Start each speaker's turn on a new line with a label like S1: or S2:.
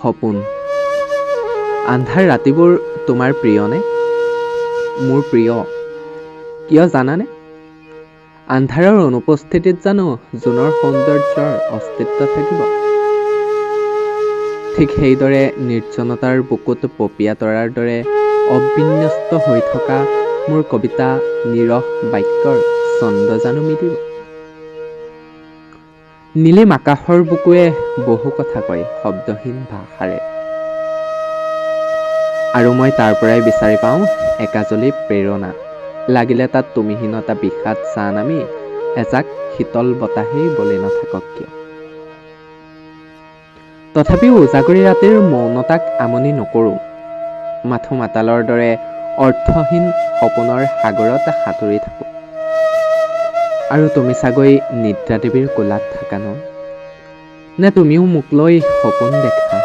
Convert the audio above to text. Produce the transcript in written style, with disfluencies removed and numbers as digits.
S1: সপোন। আন্ধাৰ ৰাতিবোৰ তোমাৰ প্ৰিয়নে? মোৰ প্ৰিয়। কিয় জানানে? আন্ধাৰৰ অনুপস্থিতিত জানো জোনৰ সৌন্দৰ্যৰ অস্তিত্ব থাকিব? ঠিক সেইদৰে নিৰ্জনতাৰ বুকুত পপীয়া তৰাৰ দৰে অবিন্যস্ত হৈ থকা মোৰ কবিতা নিৰহ বাক্যৰ ছন্দ জানো মিলিব? নীলিম আকাশৰ বুকুৱে বহু কথা কয় শব্দহীন ভাষাৰে, আৰু মই তাৰ পৰাই বিচাৰি পাওঁ একাজলি প্ৰেৰণা। লাগিলে তাত তুমিহীনতা বিষাদ চাহ নামি এজাক শীতল বতাহেই বলি নাথাকক কিয়। তথাপিও উজাগৰি ৰাতিৰ মৌনতাক আমনি নকৰোঁ। মাথো মাতালৰ দৰে অৰ্থহীন সপোনৰ সাগৰত সাঁতুৰি থাকোঁ। আৰু তুমি চাগৈ নিদ্ৰা দেৱীৰ কোলাত থাকা ন? নে তুমিও মোক লৈ সপোন দেখা?